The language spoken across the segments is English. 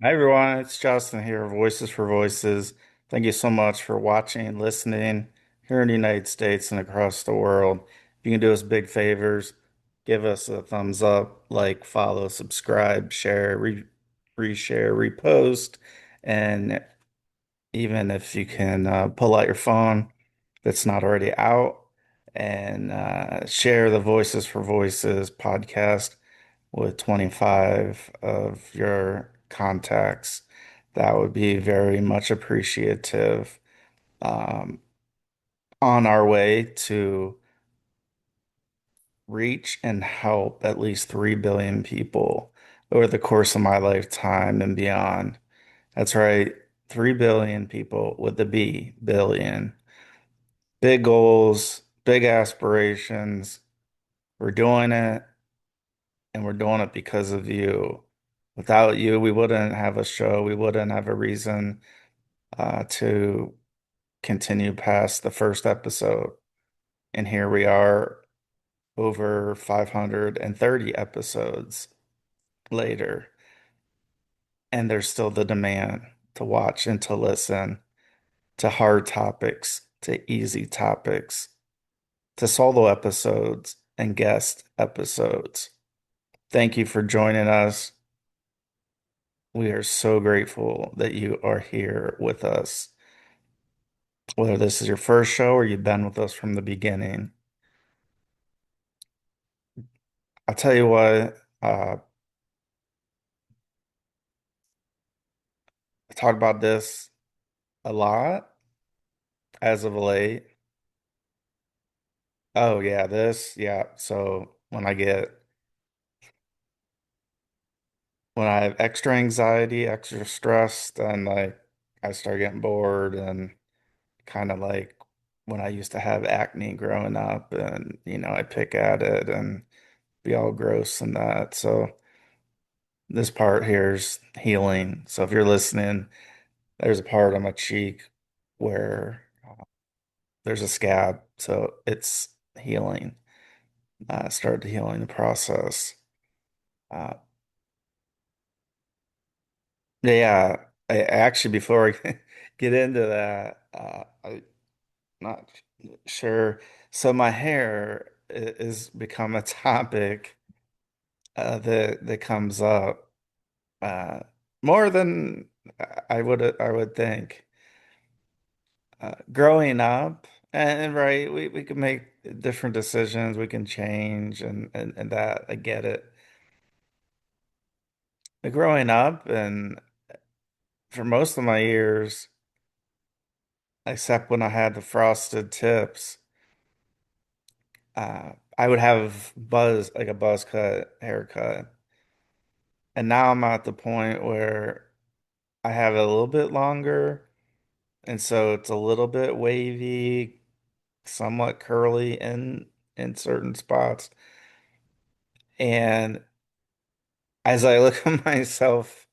Hi everyone, it's Justin here, Voices for Voices. Thank you so much for watching and listening here in the United States and across the world. If you can do us big favors, give us a thumbs up, like, follow, subscribe, share, reshare, repost, and even if you can pull out your phone if it's not already out and share the Voices for Voices podcast with 25 of your contacts. That would be very much appreciative. Um, on our way to reach and help at least 3 billion people over the course of my lifetime and beyond. That's right, 3 billion people with the B, billion. Big goals, big aspirations. We're doing it, and we're doing it because of you. Without you, we wouldn't have a show. We wouldn't have a reason to continue past the first episode. And here we are over 530 episodes later, and there's still the demand to watch and to listen to hard topics, to easy topics, to solo episodes and guest episodes. Thank you for joining us. We are so grateful that you are here with us. Whether this is your first show or you've been with us from the beginning, I'll tell you what, I talk about this a lot as of late. Oh yeah, this, yeah. So when I have extra anxiety, extra stress, then like I start getting bored and kind of like when I used to have acne growing up and I pick at it and be all gross and that. So this part here is healing. So if you're listening, there's a part on my cheek where there's a scab. So it's healing. Started the healing process. Uh, yeah, actually, before I get into that, I'm not sure. So my hair is become a topic that comes up uh, more than I would think. Growing up, and right, we can make different decisions, we can change, and that I get it. But growing up, and for most of my years, except when I had the frosted tips, I would have like a buzz cut haircut. And now I'm at the point where I have it a little bit longer, and so it's a little bit wavy, somewhat curly in certain spots. And as I look at myself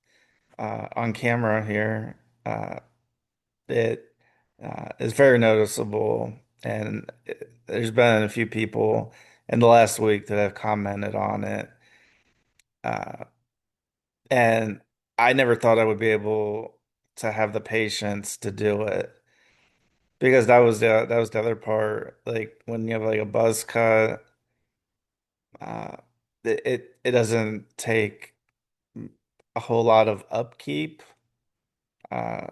on camera here, it is very noticeable. And there's been a few people in the last week that have commented on it. Uh, and I never thought I would be able to have the patience to do it because that was the other part. Like when you have like a buzz cut, uh, it doesn't take a whole lot of upkeep. Uh,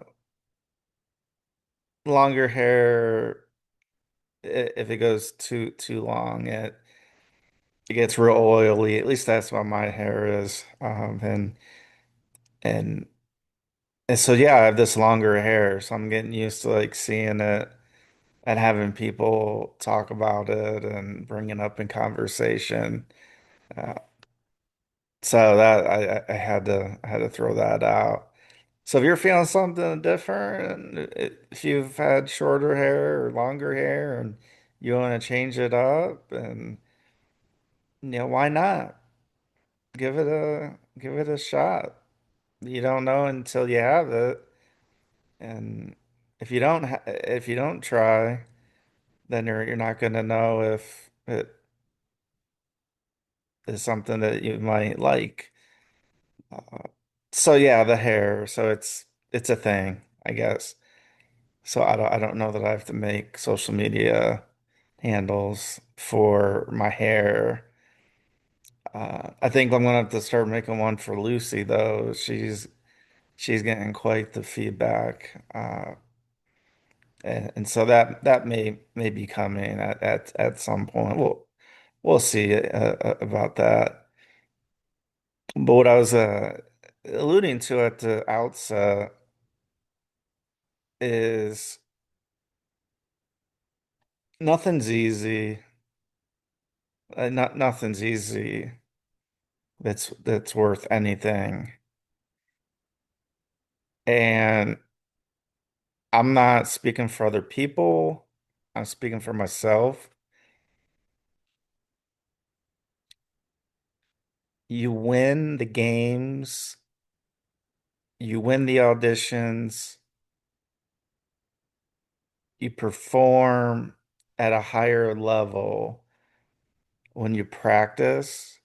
Longer hair, if it goes too long, it gets real oily. At least that's what my hair is. And and so yeah, I have this longer hair, so I'm getting used to like seeing it and having people talk about it and bring it up in conversation. Uh, so that I had to throw that out. So if you're feeling something different, if you've had shorter hair or longer hair and you want to change it up, and why not? Give it a shot. You don't know until you have it, and if you don't try, then you're not going to know if it is something that you might like. Uh, So yeah, the hair. So it's a thing, I guess. So I don't know that I have to make social media handles for my hair. I think I'm gonna have to start making one for Lucy though. She's getting quite the feedback. And so that may be coming at some point. We'll see about that. But what I was alluding to at the outset is nothing's easy. Nothing's easy that's worth anything. And I'm not speaking for other people. I'm speaking for myself. You win the games, you win the auditions, you perform at a higher level when you practice,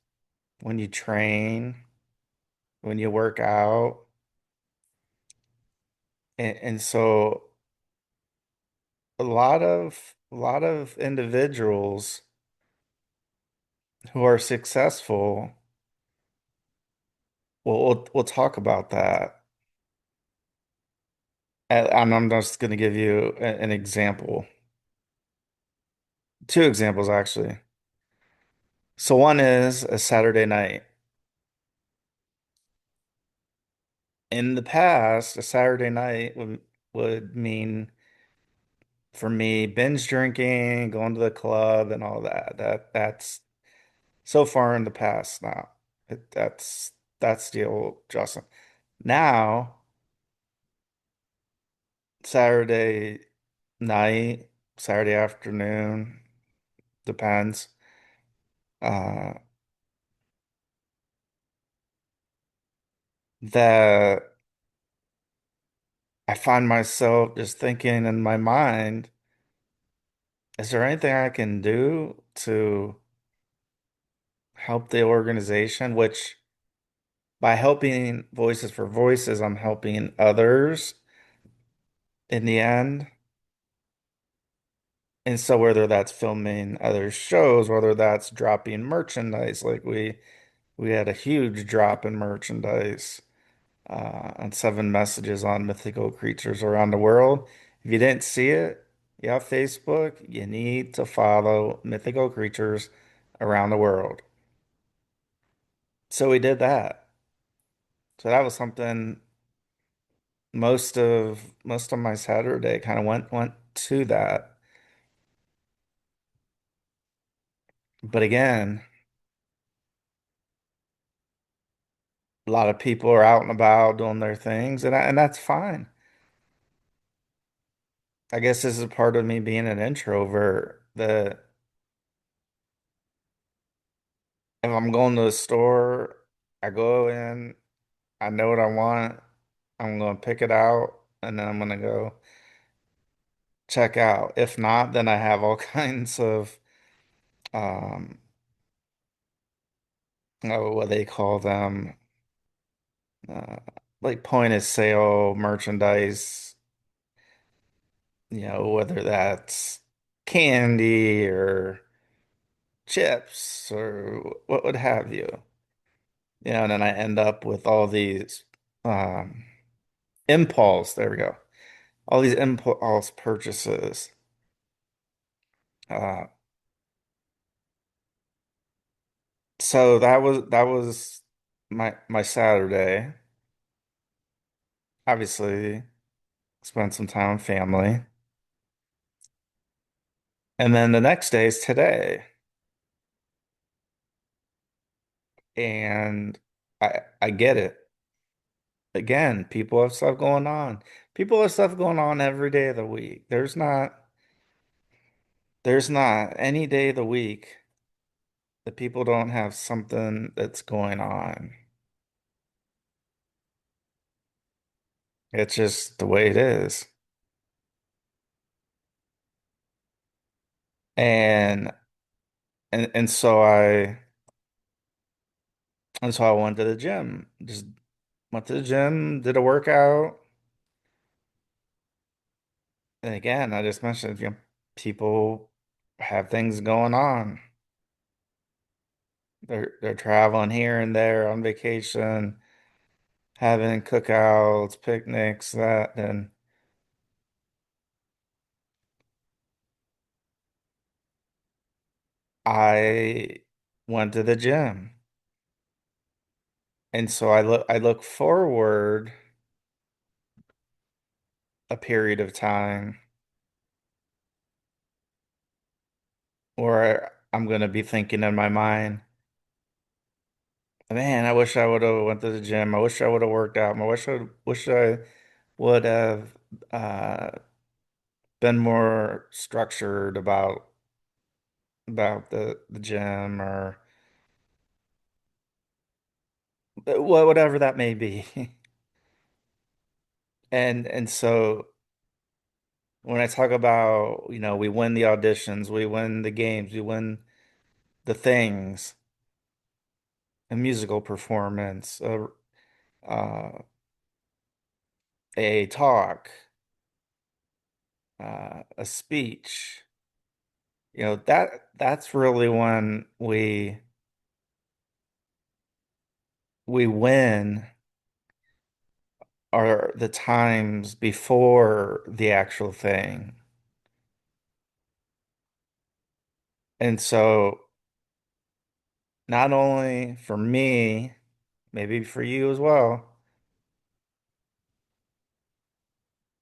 when you train, when you work out. And so a lot of individuals who are successful, well, we'll talk about that. And I'm just going to give you an example, two examples actually. So one is a Saturday night. In the past, a Saturday night would mean for me binge drinking, going to the club, and all that. That's so far in the past now. That's the old Justin. Now, Saturday night, Saturday afternoon, depends. Uh, that I find myself just thinking in my mind, is there anything I can do to help the organization? Which by helping Voices for Voices, I'm helping others in the end. And so whether that's filming other shows, whether that's dropping merchandise, like we had a huge drop in merchandise on 7 messages on mythical creatures around the world. If you didn't see it, you have Facebook, you need to follow mythical creatures around the world. So we did that. So that was something most of my Saturday kind of went to that. But again, a lot of people are out and about doing their things, and that's fine. I guess this is part of me being an introvert that if I'm going to the store, I go in, I know what I want, I'm going to pick it out, and then I'm going to go check out. If not, then I have all kinds of um oh, what they call them, uh, like point of sale merchandise, whether that's candy or chips or what would have you. And then I end up with all these um there we go. All these impulse purchases. Uh so that was my Saturday. Obviously, spent some time with family. And then the next day is today. And I get it. Again, people have stuff going on. People have stuff going on every day of the week. There's not any day of the week that people don't have something that's going on. It's just the way it is. And and so I went to the gym. Just Went to the gym, did a workout. And again, I just mentioned, people have things going on. They're traveling here and there on vacation, having cookouts, picnics, that, and I went to the gym. And so I look forward a period of time where I'm gonna be thinking in my mind, man, I wish I would have went to the gym. I wish I would have worked out. I would have uh, been more structured about the gym or whatever that may be. And so when I talk about, we win the auditions, we win the games, we win the things, a musical performance, uh, a talk, a speech, that's really when we win are the times before the actual thing. And so not only for me, maybe for you as well,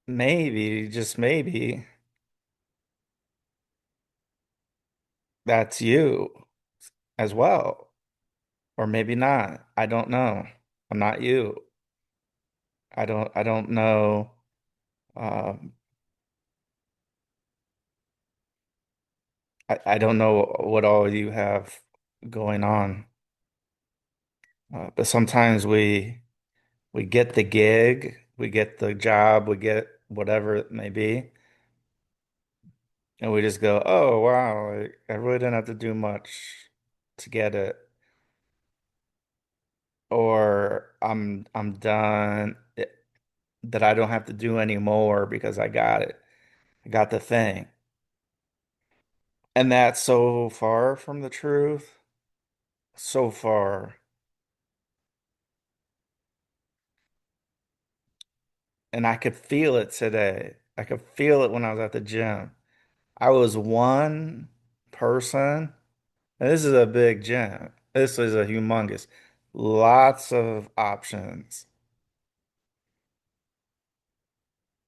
maybe, just maybe, that's you as well. Or maybe not. I don't know. I'm not you. I don't know. Um, I don't know what all you have going on. But sometimes we get the gig, we get the job, we get whatever it may be, and we just go, "Oh, wow, I really didn't have to do much to get it." Or I'm done, that I don't have to do anymore because I got it. I got the thing. And that's so far from the truth. So far. And I could feel it today. I could feel it when I was at the gym. I was one person, and this is a big gym. This is a humongous, lots of options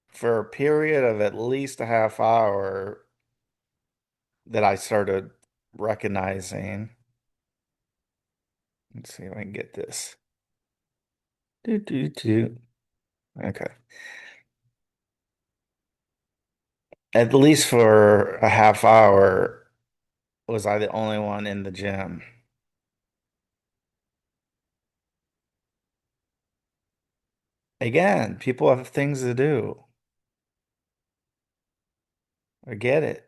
for a period of at least a half hour that I started recognizing. Let's see if I can get this. Do, do, do. Okay. At least for a half hour, was I the only one in the gym? Again, people have things to do. I get it.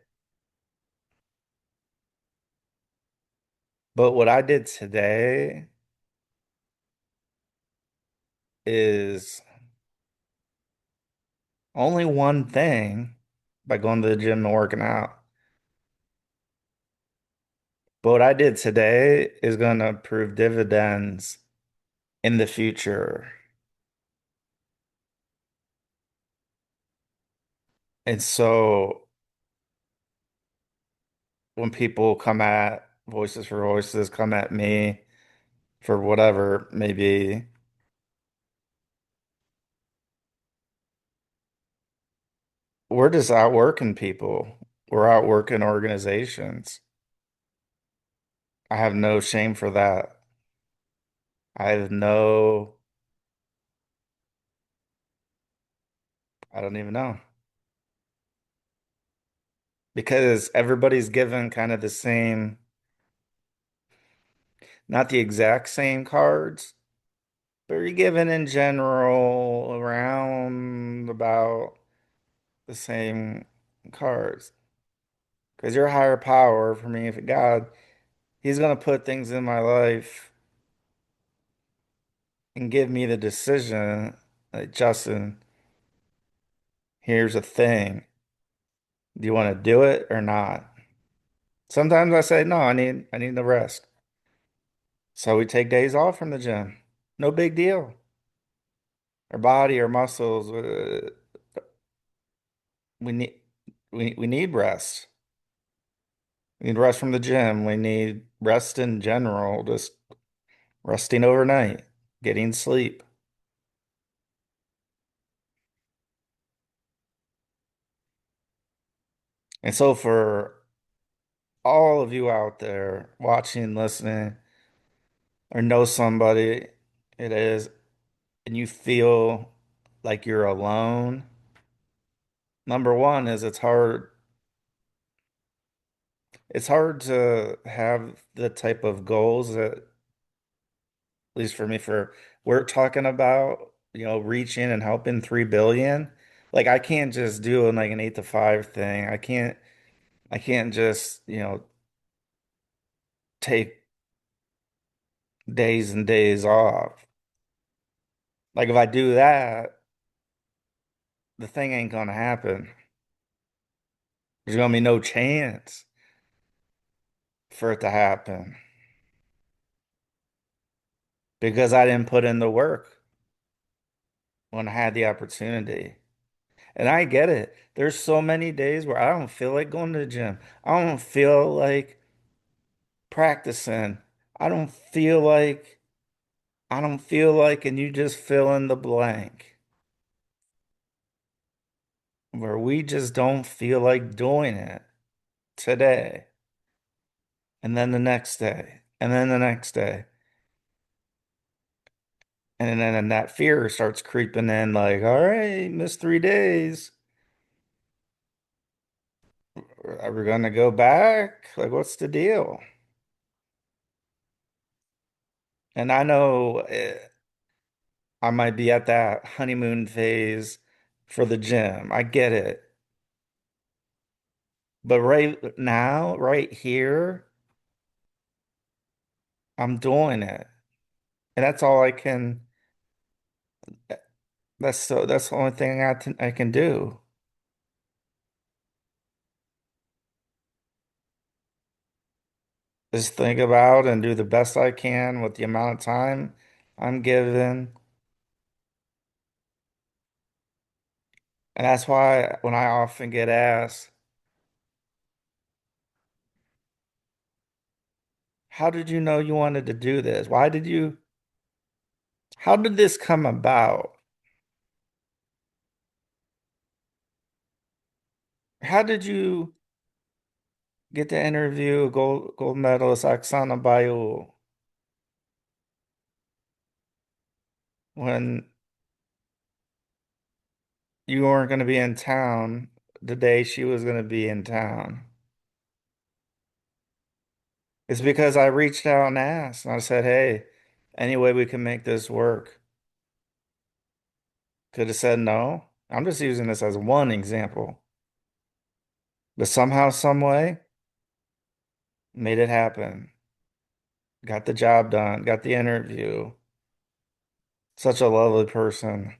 But what I did today is only one thing by going to the gym and working out. But what I did today is going to prove dividends in the future. And so when people come at Voices for Voices, come at me for whatever, maybe we're just outworking people. We're outworking organizations. I have no shame for that. I have no, I don't even know. Because everybody's given kind of the same, not the exact same cards, but you're given in general around about the same cards. Because your higher power, for me, if God, He's gonna put things in my life and give me the decision, like, Justin, here's a thing. Do you want to do it or not? Sometimes I say, no, I need the rest. So we take days off from the gym. No big deal. Our body, our muscles, we need we need rest. We need rest from the gym. We need rest in general, just resting overnight, getting sleep. And so for all of you out there watching, listening, or know somebody it is, and you feel like you're alone, number one is it's hard to have the type of goals that, at least for me, for we're talking about, reaching and helping 3 billion. Like I can't just do like an 8 to 5 thing. I can't just, take days and days off. Like if I do that, the thing ain't gonna happen. There's gonna be no chance for it to happen because I didn't put in the work when I had the opportunity. And I get it. There's so many days where I don't feel like going to the gym. I don't feel like practicing. I don't feel like, I don't feel like, and you just fill in the blank where we just don't feel like doing it today. And then the next day, and then the next day. And then that fear starts creeping in like, all right, missed 3 days. Are we gonna go back? Like, what's the deal? And I know I might be at that honeymoon phase for the gym. I get it. But right now, right here, I'm doing it. And that's all I can, that's the only thing I can do. Is think about and do the best I can with the amount of time I'm given. And that's why when I often get asked, how did you know you wanted to do this? How did this come about? How did you get to interview a gold medalist Oksana Bayul when you weren't going to be in town the day she was going to be in town? It's because I reached out and asked, and I said, hey, any way we can make this work? Could have said no. I'm just using this as one example. But somehow, some way, made it happen. Got the job done, got the interview. Such a lovely person,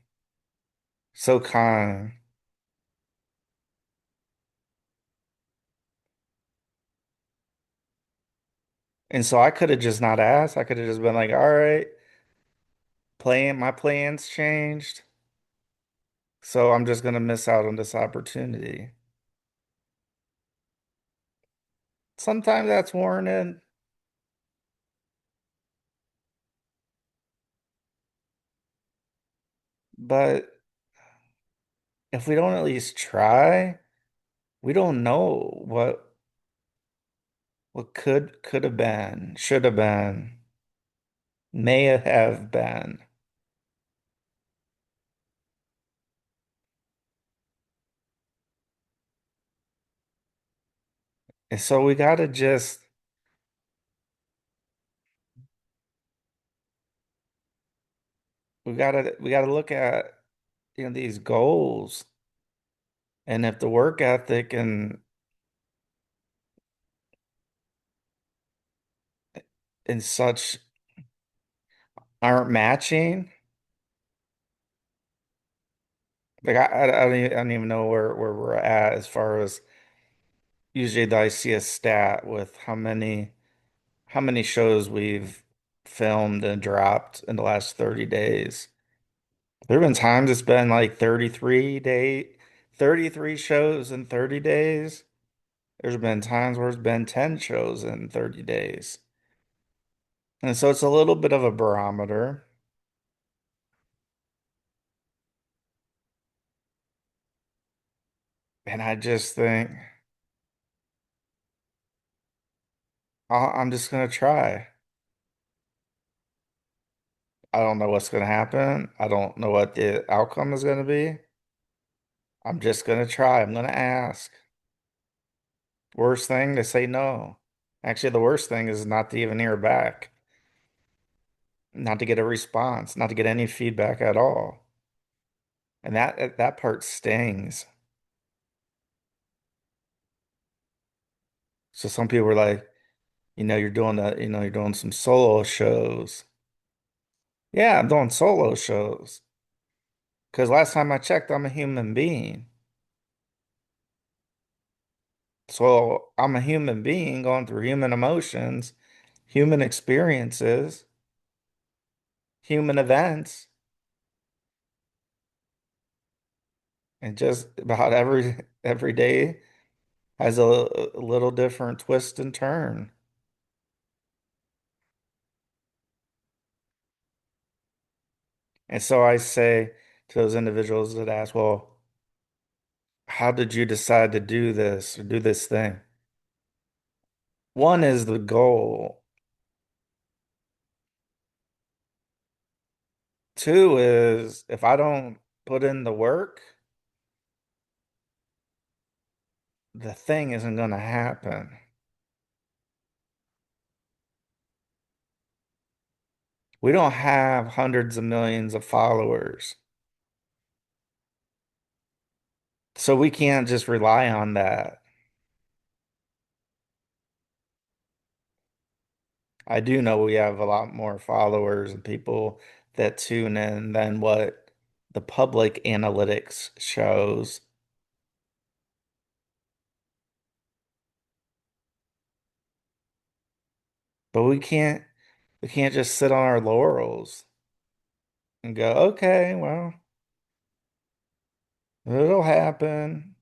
so kind. And so I could have just not asked. I could have just been like, all right, my plans changed. So I'm just gonna miss out on this opportunity. Sometimes that's warranted, but if we don't at least try, we don't know what could have been, should have been, may have been. And so we gotta look at, these goals, and if the work ethic and such aren't matching. Like I don't even know where we're at as far as usually I see a stat with how many shows we've filmed and dropped in the last 30 days. There have been times it's been like 33 shows in 30 days. There's been times where it's been 10 shows in 30 days. And so it's a little bit of a barometer. And I just think I'm just gonna try. I don't know what's gonna happen. I don't know what the outcome is gonna be. I'm just gonna try. I'm gonna ask. Worst thing to say no. Actually, the worst thing is not to even hear back, not to get a response, not to get any feedback at all. And that part stings. So some people were like, you're doing some solo shows. Yeah, I'm doing solo shows. Because last time I checked, I'm a human being. So I'm a human being going through human emotions, human experiences, human events, and just about every day has a little different twist and turn. And so I say to those individuals that ask, well, how did you decide to do this or do this thing? One is the goal. Two is if I don't put in the work, the thing isn't going to happen. We don't have hundreds of millions of followers. So we can't just rely on that. I do know we have a lot more followers and people that tune in than what the public analytics shows. But we can't just sit on our laurels and go, okay, well, it'll happen.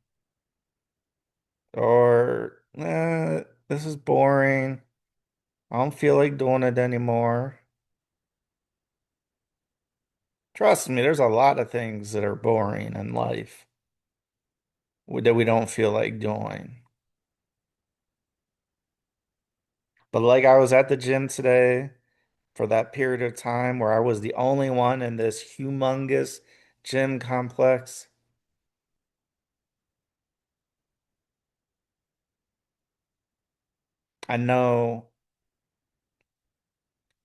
Or this is boring. I don't feel like doing it anymore. Trust me, there's a lot of things that are boring in life that we don't feel like doing. But like I was at the gym today for that period of time where I was the only one in this humongous gym complex. I know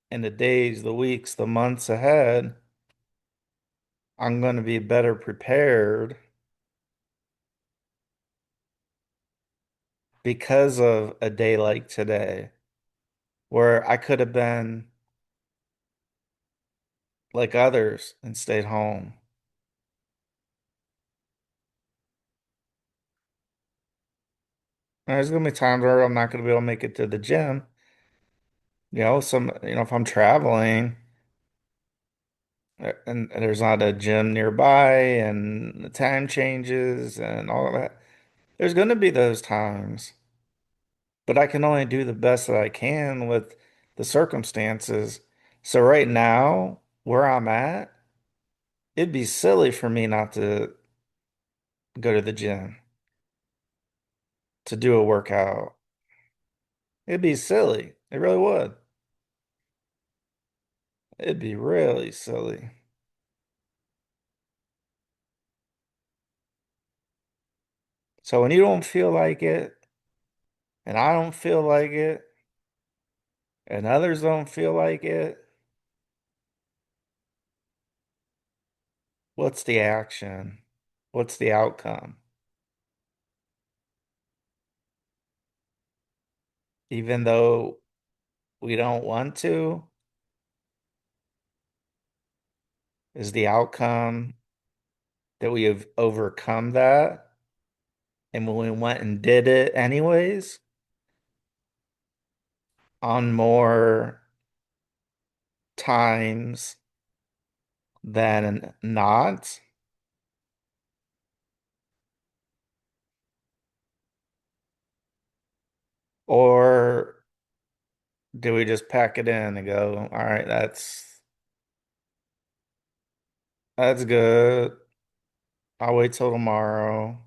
in the days, the weeks, the months ahead, I'm going to be better prepared because of a day like today, where I could have been like others and stayed home. There's going to be times where I'm not going to be able to make it to the gym. If I'm traveling and there's not a gym nearby and the time changes and all of that, there's going to be those times. But I can only do the best that I can with the circumstances. So right now, where I'm at, it'd be silly for me not to go to the gym to do a workout. It'd be silly. It really would. It'd be really silly. So when you don't feel like it, and I don't feel like it, and others don't feel like it, what's the action? What's the outcome? Even though we don't want to, Is the outcome that we have overcome that? And when we went and did it anyways, on more times than not? Or do we just pack it in and go, all right, that's good. I'll wait till tomorrow.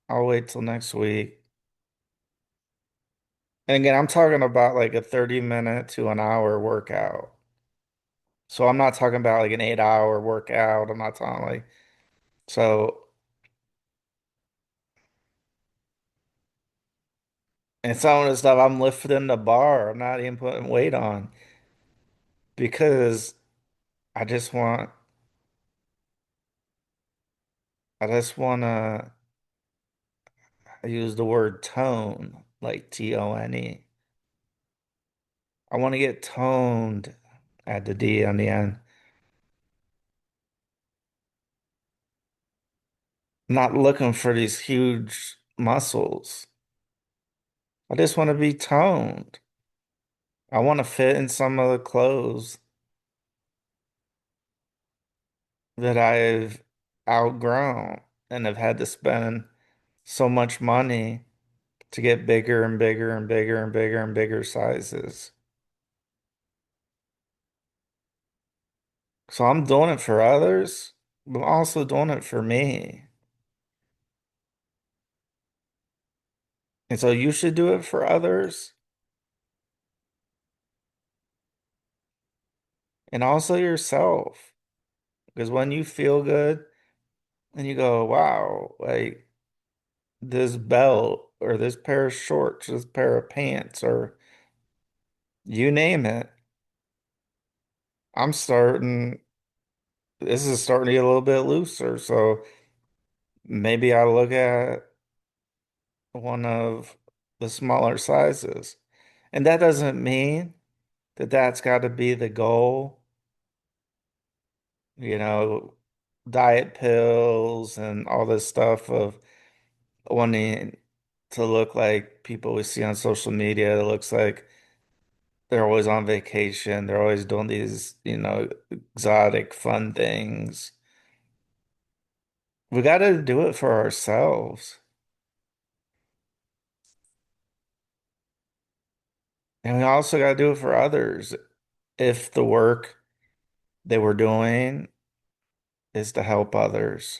I'll wait till next week. And again, I'm talking about like a 30-minute to an hour workout. So I'm not talking about like an 8-hour workout. I'm not talking like so. And some of the stuff I'm lifting the bar. I'm not even putting weight on because I just want to use the word tone, like Tone. I want to get toned, add the D on the end. Not looking for these huge muscles. I just want to be toned. I want to fit in some of the clothes that I've outgrown and have had to spend so much money to get bigger and bigger and bigger and bigger and bigger sizes. So I'm doing it for others, but I'm also doing it for me. And so you should do it for others and also yourself. Because when you feel good and you go, wow, like this belt or this pair of shorts, this pair of pants, or you name it, I'm starting, this is starting to get a little bit looser. So maybe I look at one of the smaller sizes. And that doesn't mean that that's got to be the goal, you know, diet pills and all this stuff of wanting to look like people we see on social media. It looks like they're always on vacation. They're always doing these, exotic, fun things. We got to do it for ourselves. And we also got to do it for others. If the work that we're doing is to help others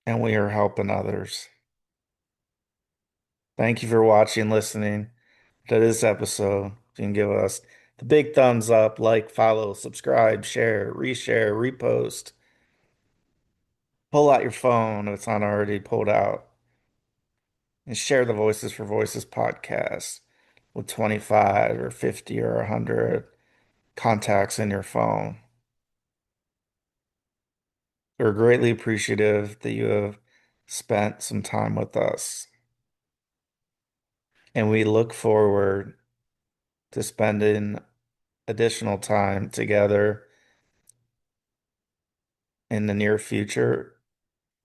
and we are helping others. Thank you for watching, listening to this episode. You can give us the big thumbs up, like, follow, subscribe, share, reshare, repost. Pull out your phone if it's not already pulled out and share the Voices for Voices podcast with 25 or 50 or 100 contacts in your phone. We're greatly appreciative that you have spent some time with us, and we look forward to spending additional time together in the near future.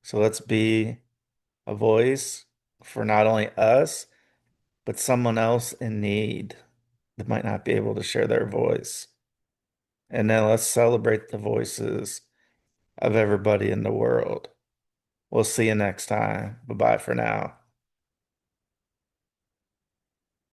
So let's be a voice for not only us, but someone else in need that might not be able to share their voice. And then let's celebrate the voices of everybody in the world. We'll see you next time. Bye bye for now.